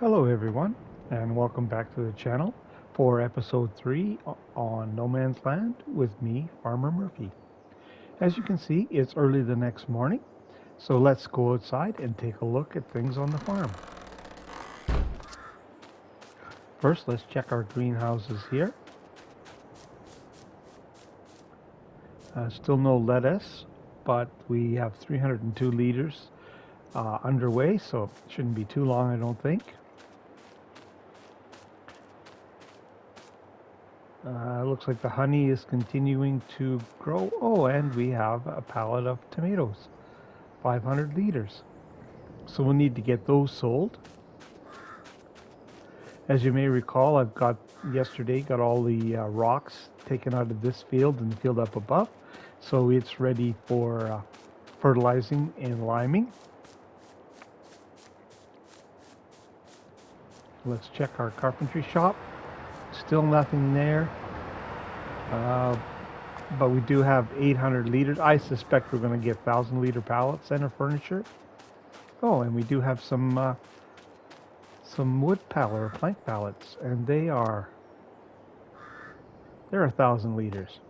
Hello everyone, and welcome back to the channel for episode 3 on No Man's Land with me, Farmer Murphy. As you can see, it's early the next morning, so let's go outside and take a look at things on the farm. First, let's check our greenhouses here. Still no lettuce, but we have 302 liters underway, so it shouldn't be too long, I don't think. Looks like the honey is continuing to grow. Oh, and we have a pallet of tomatoes, 500 liters. So we'll need to get those sold. As you may recall, I've got yesterday got all the rocks taken out of this field and the field up above. So it's ready for fertilizing and liming. Let's check our carpentry shop. Still nothing there. But we do have 800 liters. I suspect we're going to get 1,000-liter pallets and our furniture. Oh, and we do have some wood pallet or plank pallets, and they're 1,000 liters.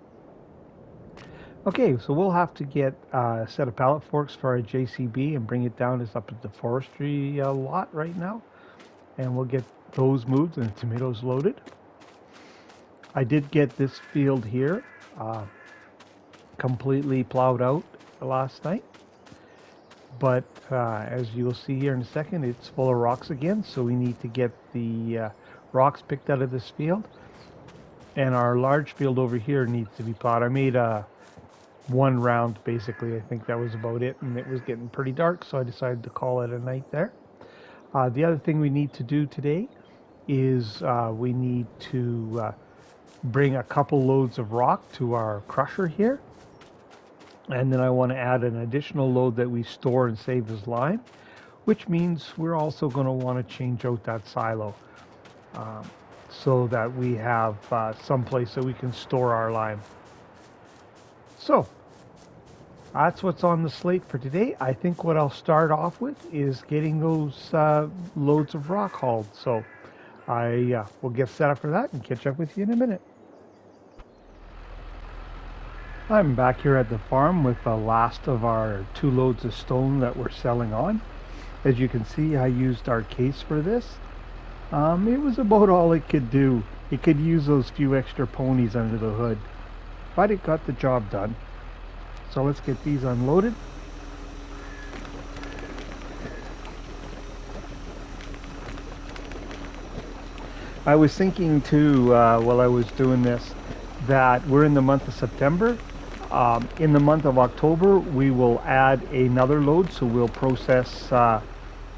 Okay, so we'll have to get a set of pallet forks for our JCB and bring it down. It's up at the forestry lot right now, and we'll get those moved and the tomatoes loaded. I did get this field here completely plowed out last night, but as you'll see here in a second, it's full of rocks again, so we need to get the rocks picked out of this field, and our large field over here needs to be plowed. I made one round, basically. I think that was about it, and it was getting pretty dark, so I decided to call it a night there. The other thing we need to do today is we need to bring a couple loads of rock to our crusher here. And then I want to add an additional load that we store and save as lime, which means we're also going to want to change out that silo so that we have some place that we can store our lime. So that's what's on the slate for today. I think what I'll start off with is getting those loads of rock hauled. So I will get set up for that and catch up with you in a minute. I'm back here at the farm with the last of our 2 loads of stone that we're selling on. As you can see, I used our case for this. It was about all it could do. It could use those few extra ponies under the hood, but it got the job done. So let's get these unloaded. I was thinking too, while I was doing this, that we're in the month of September. In the month of October, we will add another load, so we'll process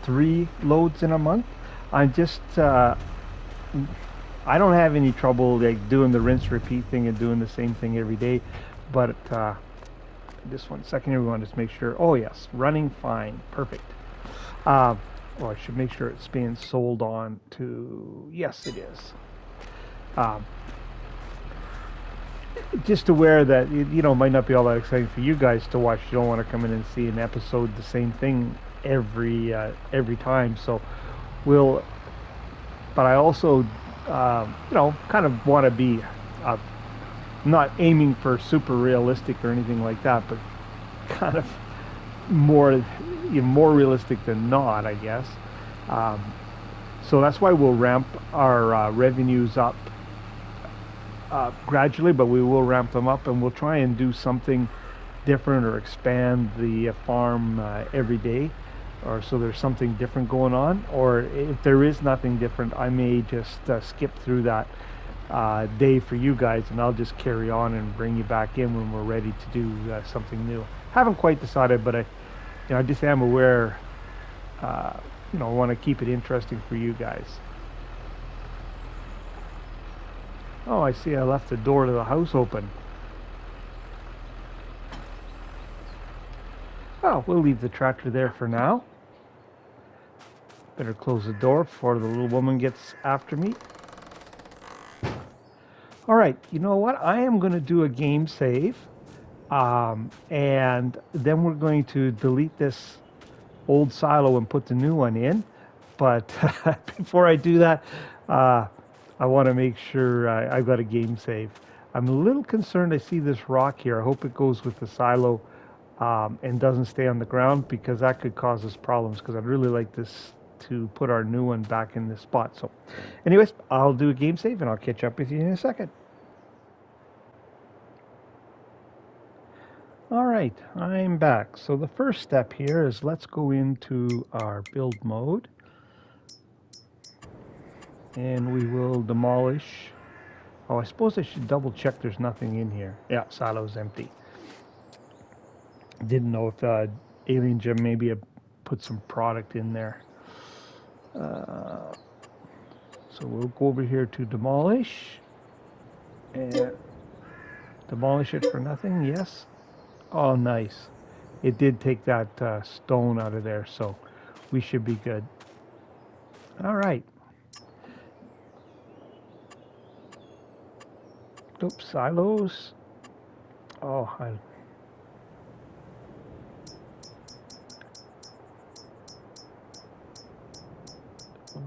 3 loads in a month. I don't have any trouble like doing the rinse repeat thing and doing the same thing every day, but just 1 second, everyone, just make sure. Oh yes, running fine, perfect. Well, I should make sure it's being sold on to. Yes, it is. Just aware that it might not be all that exciting for you guys to watch. You don't want to come in and see an episode the same thing every time. So we'll. But I also, kind of want to be not aiming for super realistic or anything like that, but kind of more realistic than not, I guess. So that's why we'll ramp our revenues up gradually, but we will ramp them up, and we'll try and do something different or expand the farm every day, or so there's something different going on. Or if there is nothing different, I may just skip through that day for you guys, and I'll just carry on and bring you back in when we're ready to do something new. Haven't quite decided, but I just am aware. I want to keep it interesting for you guys. Oh, I see I left the door to the house open. Oh, we'll leave the tractor there for now. Better close the door before the little woman gets after me. All right, you know what? I am going to do a game save. And then we're going to delete this old silo and put the new one in. But before I do that, uh, I want to make sure I've got a game save. I'm a little concerned. I see this rock here. I hope it goes with the silo and doesn't stay on the ground, because that could cause us problems, because I'd really like this to put our new one back in this spot. So anyways, I'll do a game save and I'll catch up with you in a second. All right, I'm back. So the first step here is, let's go into our build mode and we will demolish. Oh, I suppose I should double check there's nothing in here. Yeah, silo's empty. Didn't know if Alien Gem maybe had put some product in there. Uh, so we'll go over here to demolish and demolish it for nothing. Yes. Oh, nice. It did take that stone out of there, so we should be good. All right. Oops, silos. Oh,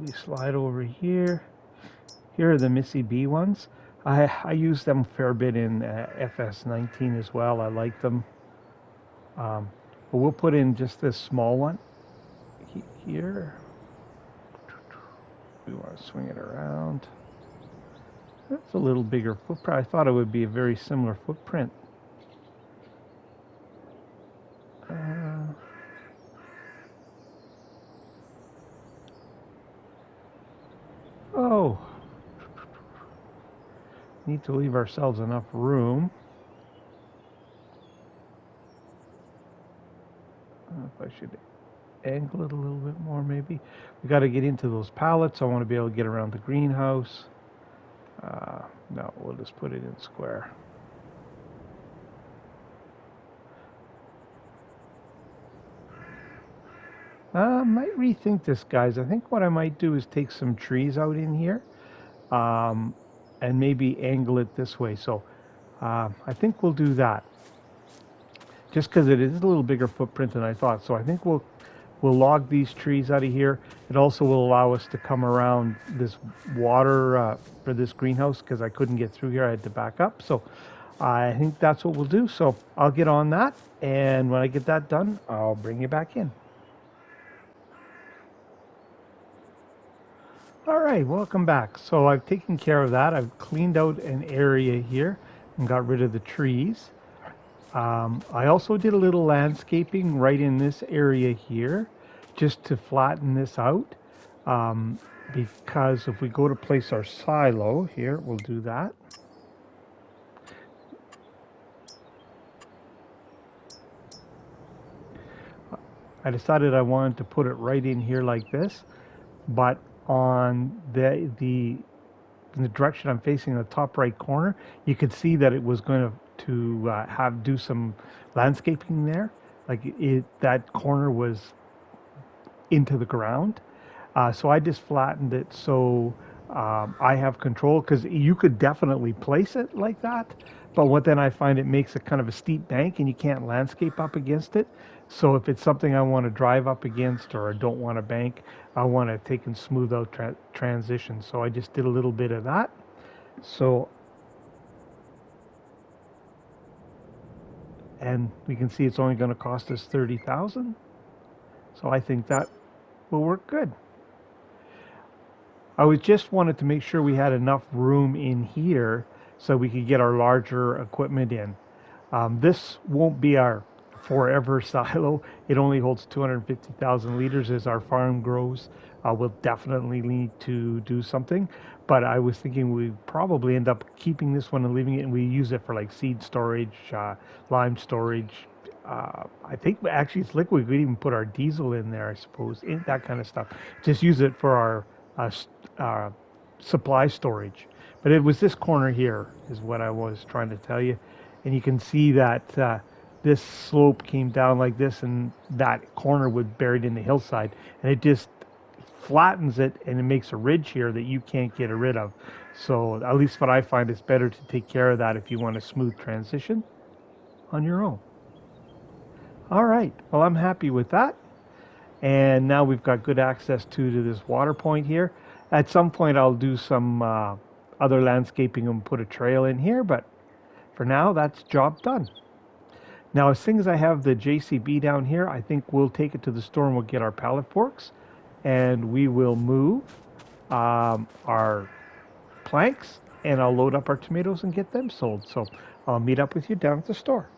we slide over here. Here are the Missy B ones. I use them a fair bit in FS19 as well. I like them. But we'll put in just this small one here. We want to swing it around. That's a little bigger footprint. I thought it would be a very similar footprint. Oh, need to leave ourselves enough room. I don't know if I should angle it a little bit more, maybe. We got to get into those pallets. I want to be able to get around the greenhouse. No, we'll just put it in square. Might rethink this, guys. I think what I might do is take some trees out in here, and maybe angle it this way. So I think we'll do that, just because it is a little bigger footprint than I thought. So I think we'll log these trees out of here. It also will allow us to come around this water for this greenhouse, because I couldn't get through here. I had to back up. So I think that's what we'll do. So I'll get on that, and when I get that done, I'll bring you back in. All right, welcome back. So I've taken care of that. I've cleaned out an area here and got rid of the trees. I also did a little landscaping right in this area here, just to flatten this out. Because if we go to place our silo here, we'll do that. I decided I wanted to put it right in here like this, but on the in the direction I'm facing, the top right corner, you could see that it was going to have do some landscaping there. Like that corner was into the ground. So I just flattened it so I have control, because you could definitely place it like that. But what then I find, it makes a kind of a steep bank and you can't landscape up against it. So if it's something I want to drive up against, or I don't want to bank, I want to take and smooth out transition. So I just did a little bit of that. So, and we can see it's only going to cost us 30,000. So I think that will work good. I was just wanted to make sure we had enough room in here so we could get our larger equipment in. This won't be our forever silo. It only holds 250,000 liters. As our farm grows, we'll definitely need to do something. But I was thinking we probably end up keeping this one and leaving it, and we use it for like seed storage, lime storage. I think actually it's liquid. We could even put our diesel in there, I suppose, that kind of stuff. Just use it for our uh, supply storage. But it was this corner here is what I was trying to tell you. And you can see that this slope came down like this, and that corner was buried in the hillside. And it just flattens it, and it makes a ridge here that you can't get rid of. So at least what I find, it's better to take care of that if you want a smooth transition on your own. All right. Well, I'm happy with that. And now we've got good access to this water point here. At some point I'll do some other landscaping and put a trail in here, but for now that's job done. Now, as soon as I have the JCB down here, I think we'll take it to the store and we'll get our pallet forks and we will move our planks and I'll load up our tomatoes and get them sold. So I'll meet up with you down at the store.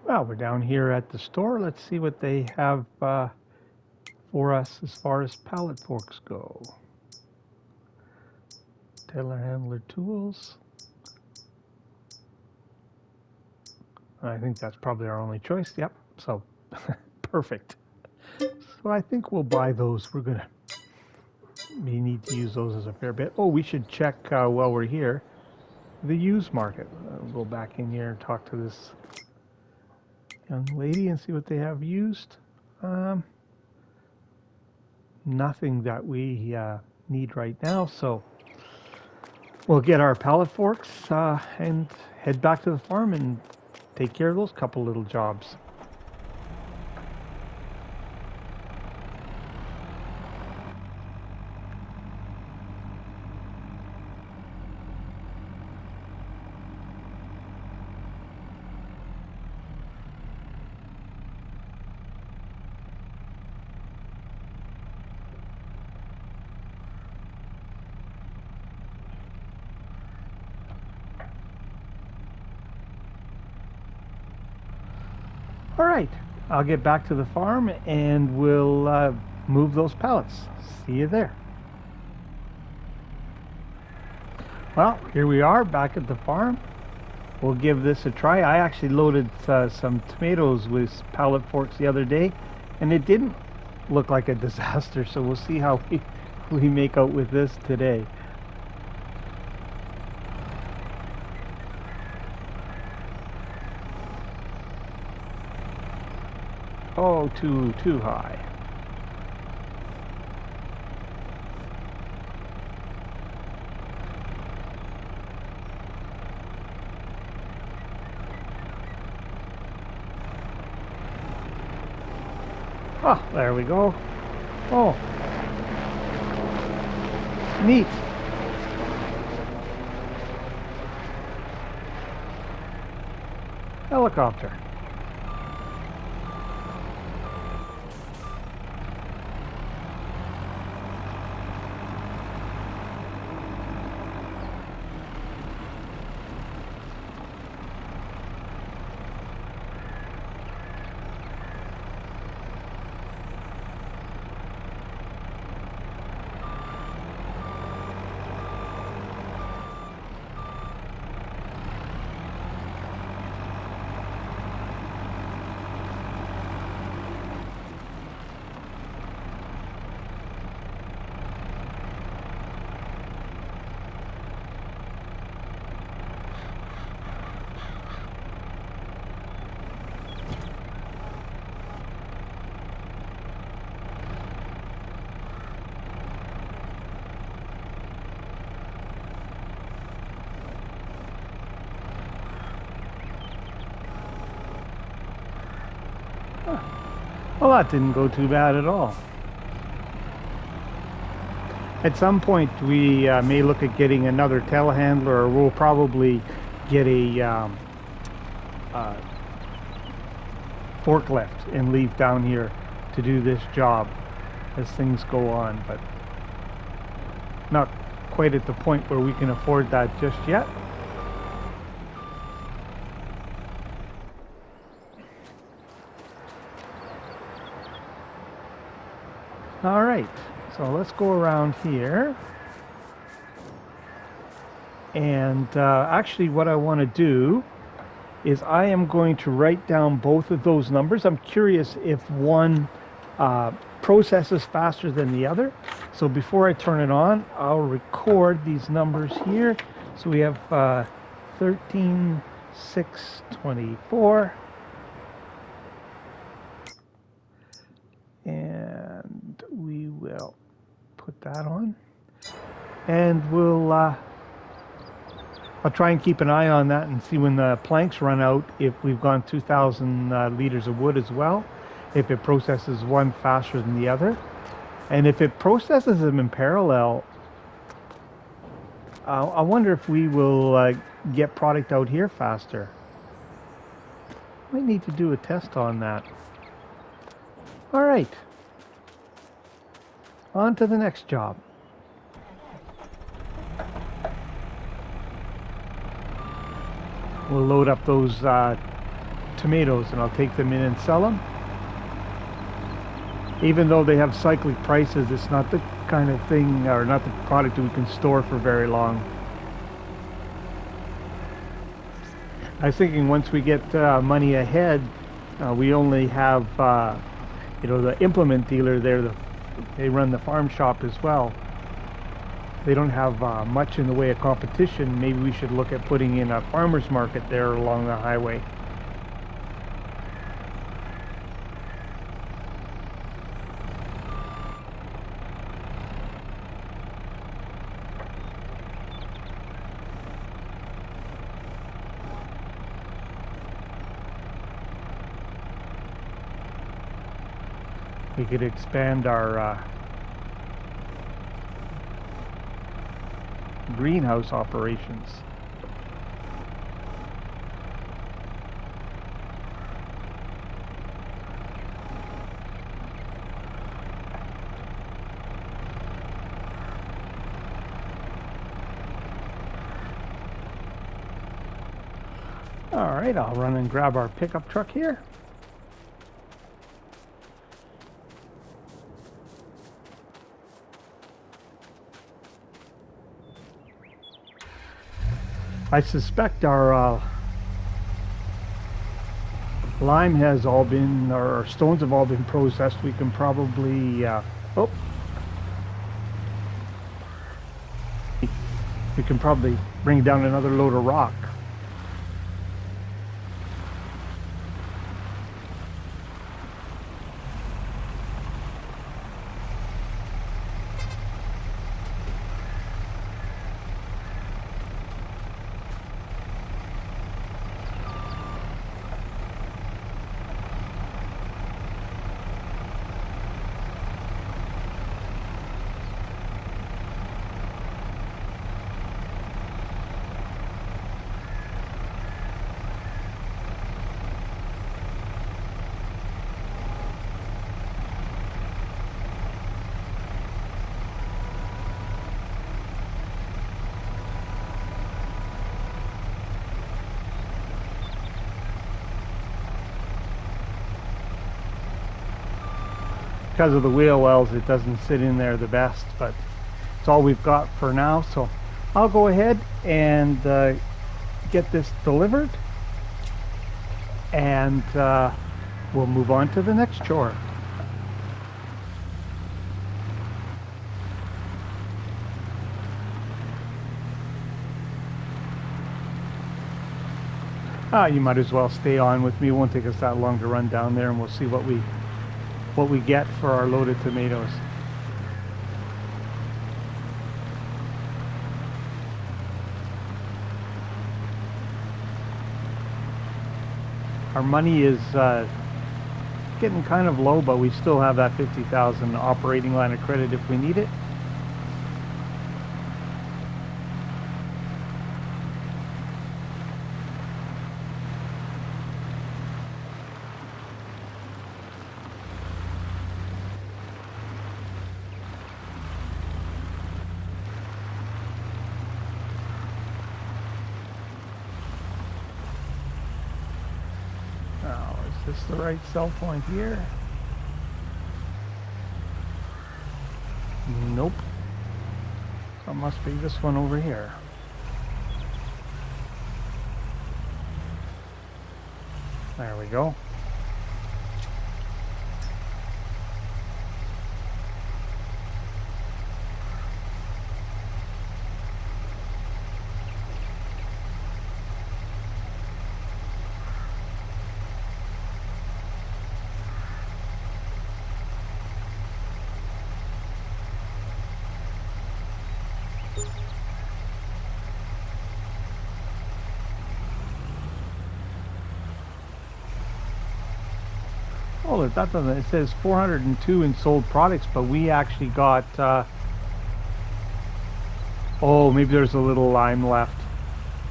Well, we're down here at the store. Let's see what they have for us as far as pallet forks go. Telehandler tools. I think that's probably our only choice. Yep. So perfect. So I think we'll buy those. We need to use those as a fair bit. Oh, we should check while we're here the used market. We'll go back in here and talk to this young lady and see what they have used. Nothing that we need right now, so we'll get our pallet forks and head back to the farm and take care of those couple little jobs. All right, I'll get back to the farm and we'll move those pallets. See you there. Well, here we are back at the farm. We'll give this a try. I actually loaded some tomatoes with pallet forks the other day and it didn't look like a disaster, so we'll see how we make out with this today. Oh, too high. Oh, there we go. Oh, neat. Helicopter. Well, that didn't go too bad at all. At some point, we may look at getting another telehandler, or we'll probably get a forklift and leave down here to do this job as things go on, but not quite at the point where we can afford that just yet. All right, so let's go around here. And actually what I want to do is I am going to write down both of those numbers. I'm curious if one processes faster than the other. So before I turn it on, I'll record these numbers here. So we have 13,624. And we will put that on. And we'll I'll try and keep an eye on that and see when the planks run out if we've gone 2,000 liters of wood as well, if it processes one faster than the other. And if it processes them in parallel, I wonder if we will get product out here faster. Might need to do a test on that. All right. On to the next job. We'll load up those tomatoes and I'll take them in and sell them. Even though they have cyclic prices, it's not the kind of thing, or not the product that we can store for very long. I was thinking once we get money ahead, we only have, the implement dealer there, they run the farm shop as well. They don't have much in the way of competition. Maybe we should look at putting in a farmer's market there along the highway. We could expand our greenhouse operations. All right, I'll run and grab our pickup truck here. I suspect our lime has all been, or our stones have all been processed. We can probably, we can probably bring down another load of rock. Because of the wheel wells, it doesn't sit in there the best, but it's all we've got for now. So I'll go ahead and get this delivered, and we'll move on to the next chore. You might as well stay on with me. It won't take us that long to run down there, and we'll see what we get for our loaded tomatoes. Our money is getting kind of low, but we still have that 50,000 operating line of credit if we need it. Is this the right cell point here? Nope. So it must be this one over here. There we go. Oh, that doesn't. It says 402 in sold products, but we actually got. Oh, maybe there's a little lime left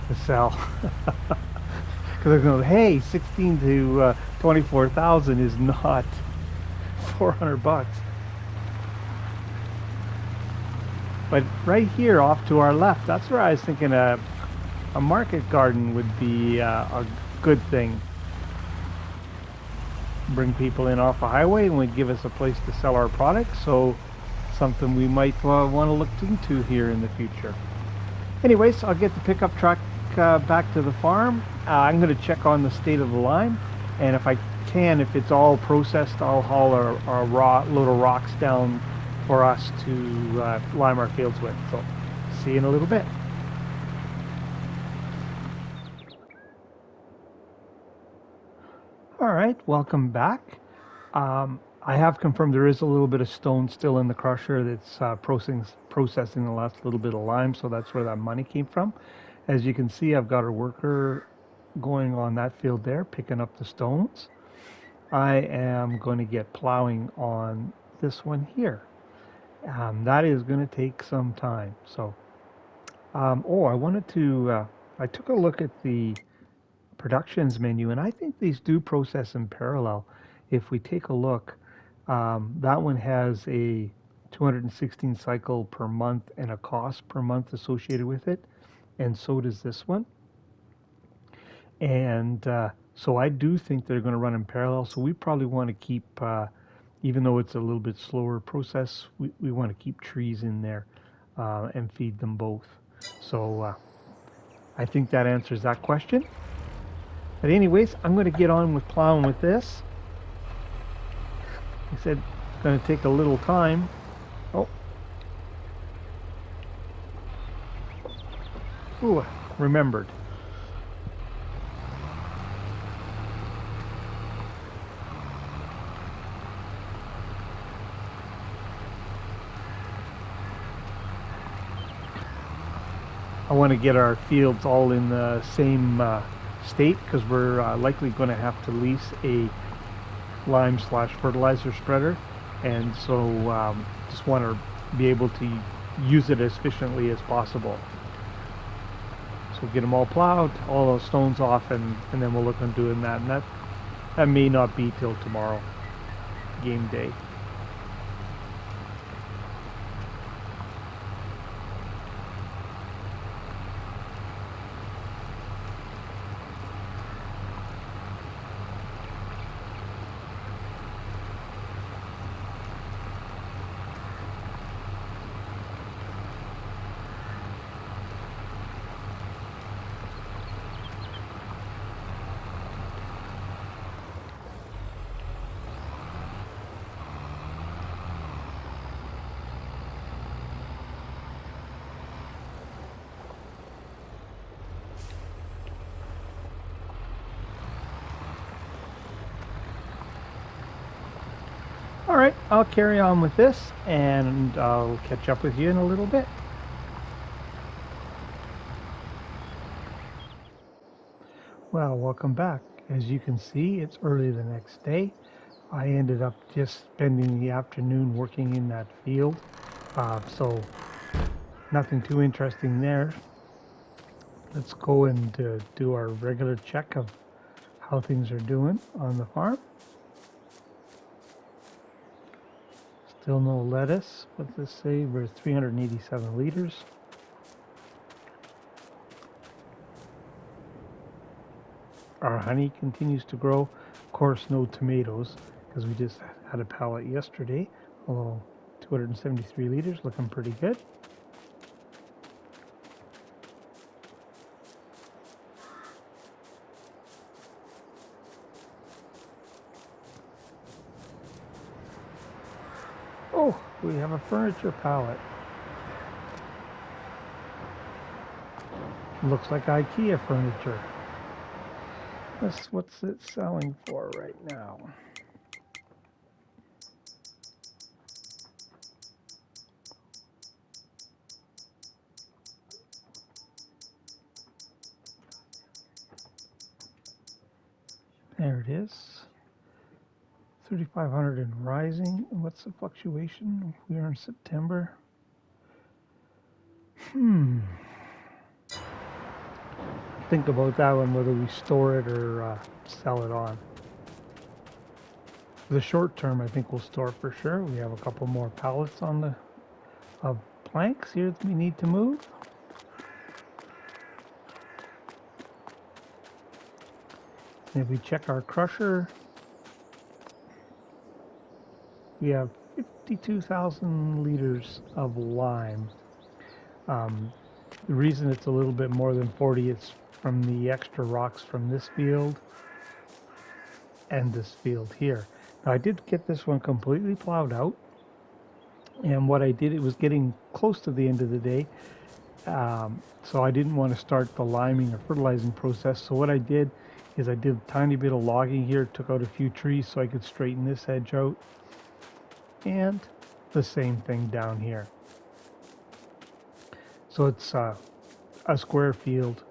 to sell. Because they're going, hey, 16 to 24,000 is not 400 bucks. But right here, off to our left, that's where I was thinking a market garden would be a good thing. Bring people in off a highway and would give us a place to sell our products. So something we might want to look into here in the future. Anyways, I'll get the pickup truck back to the farm. I'm going to check on the state of the lime, and if I can, if it's all processed, I'll haul a load of rocks down for us to lime our fields with. So see you in a little bit. All right, welcome back. I have confirmed there is a little bit of stone still in the crusher that's processing the last little bit of lime, so that's where that money came from. As you can see, I've got a worker going on that field there, picking up the stones. I am going to get plowing on this one here. That is going to take some time. So, oh, I wanted to, I took a look at the productions menu, and I think these do process in parallel. If we take a look, that one has a 216 cycle per month and a cost per month associated with it, and so does this one. And so I do think they're going to run in parallel. So we probably want to keep, even though it's a little bit slower process, we want to keep trees in there and feed them both. So I think that answers that question. But anyways, I'm going to get on with plowing with this. I said it's going to take a little time. Oh, ooh, remembered. I want to get our fields all in the same state because we're likely going to have to lease a lime/fertilizer spreader, and so just want to be able to use it as efficiently as possible. So get them all plowed, all those stones off, and then we'll look on doing that. And that may not be till tomorrow, game day. All right, I'll carry on with this, and I'll catch up with you in a little bit. Well, welcome back. As you can see, it's early the next day. I ended up just spending the afternoon working in that field, so nothing too interesting there. Let's go and do our regular check of how things are doing on the farm. Still no lettuce. What's this say? We're 387 liters. Our honey continues to grow. Of course, no tomatoes because we just had a pallet yesterday. Although 273 liters, looking pretty good. Oh, we have a furniture pallet. Looks like IKEA furniture. What's it selling for right now? There it is. 3,500 and rising. What's the fluctuation? We are in September. Think about that one, whether we store it or sell it on. For the short term, I think we'll store for sure. We have a couple more pallets on the planks here that we need to move. And if we check our crusher, we have 52,000 liters of lime. The reason it's a little bit more than 40 is from the extra rocks from this field and this field here. Now I did get this one completely plowed out, and what I did, it was getting close to the end of the day, so I didn't want to start the liming or fertilizing process. So what I did is I did a tiny bit of logging here, took out a few trees so I could straighten this edge out, and the same thing down here. So it's a square field.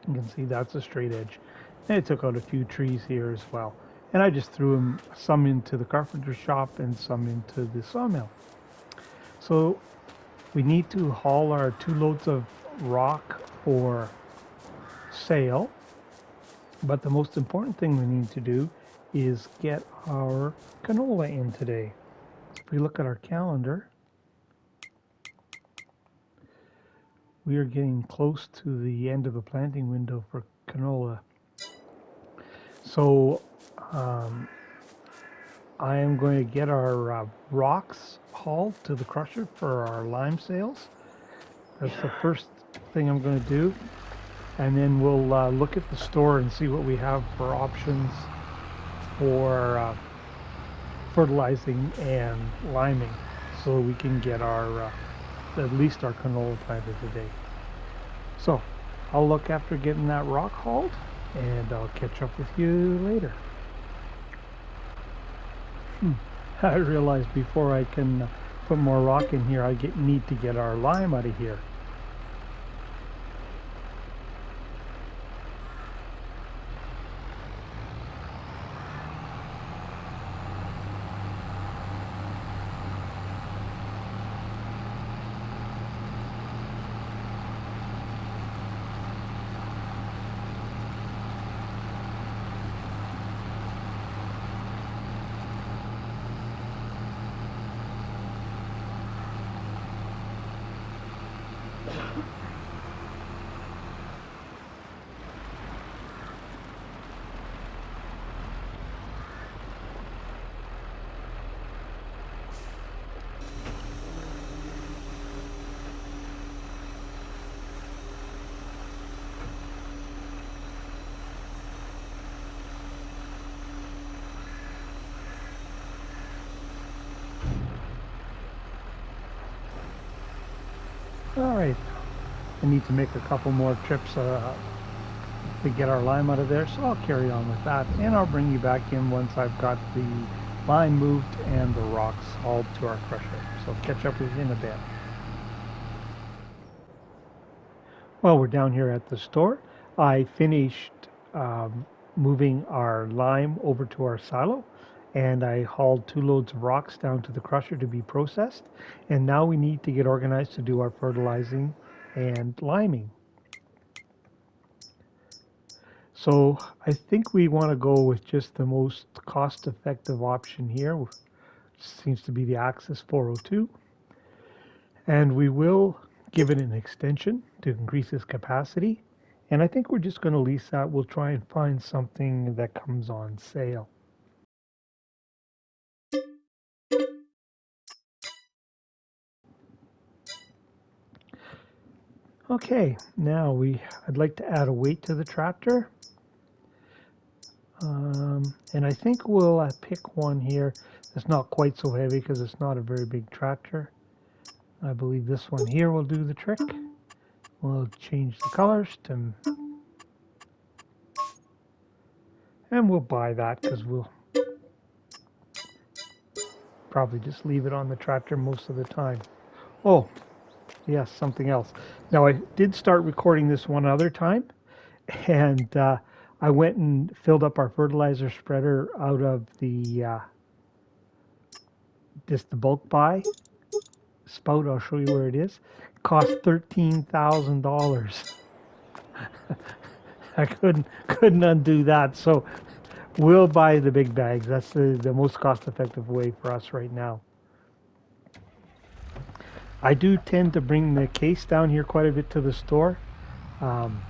You can see that's a straight edge. And I took out a few trees here as well. And I just threw them, some into the carpenter shop and some into the sawmill. So we need to haul our 2 loads of rock for sale. But the most important thing we need to do is get our canola in today. If we look at our calendar, we are getting close to the end of the planting window for canola. So I am going to get our rocks hauled to the crusher for our lime sales. That's the first thing I'm going to do. And then we'll look at the store and see what we have for options for fertilizing and liming, so we can get our at least our canola planted today. So I'll look after getting that rock hauled, and I'll catch up with you later. I realized before I can put more rock in here, I need to get our lime out of here. All right, I need to make a couple more trips to get our lime out of there, so I'll carry on with that, and I'll bring you back in once I've got the lime moved and the rocks hauled to our crusher. So catch up with you in a bit. Well, we're down here at the store. I finished moving our lime over to our silo, and I hauled 2 loads of rocks down to the crusher to be processed. And now we need to get organized to do our fertilizing and liming. So I think we want to go with just the most cost-effective option here, which seems to be the Axis 402. And we will give it an extension to increase its capacity. And I think we're just going to lease that. We'll try and find something that comes on sale. Okay, now I'd like to add a weight to the tractor. And I think we'll pick one here that's not quite so heavy because it's not a very big tractor. I believe this one here will do the trick. We'll change the colors to, and we'll buy that because we'll probably just leave it on the tractor most of the time. Oh, yes, something else. Now I did start recording this one other time, and I went and filled up our fertilizer spreader out of the just the bulk buy spout. I'll show you where it is. It cost $13,000. I couldn't undo that. So we'll buy the big bags. That's the most cost effective way for us right now. I do tend to bring the case down here quite a bit to the store, um,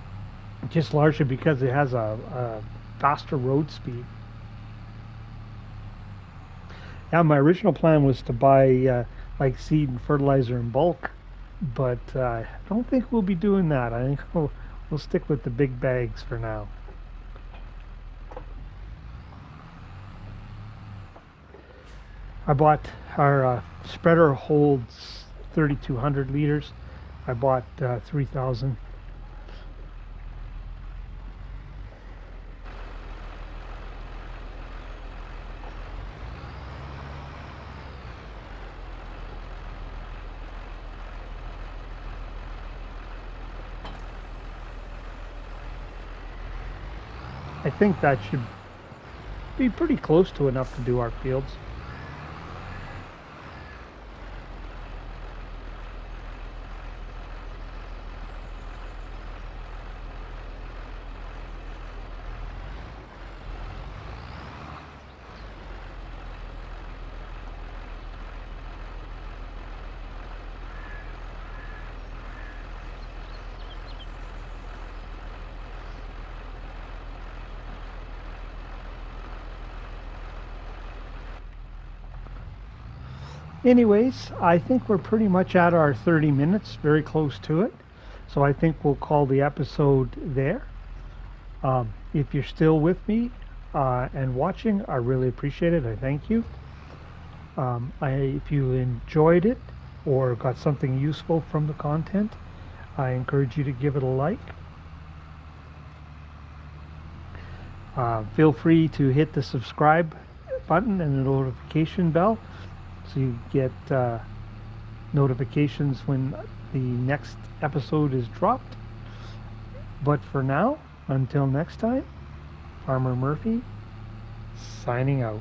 just largely because it has a faster road speed. Yeah, my original plan was to buy like seed and fertilizer in bulk, but I don't think we'll be doing that. I think we'll stick with the big bags for now. I bought our spreader holds 3,200 liters. I bought 3,000. I think that should be pretty close to enough to do our fields. Anyways, I think we're pretty much at our 30 minutes, very close to it. So I think we'll call the episode there. If you're still with me and watching, I really appreciate it. I thank you. If you enjoyed it or got something useful from the content, I encourage you to give it a like. Feel free to hit the subscribe button and the notification bell so you get notifications when the next episode is dropped. But for now, until next time, Farmer Murphy signing out.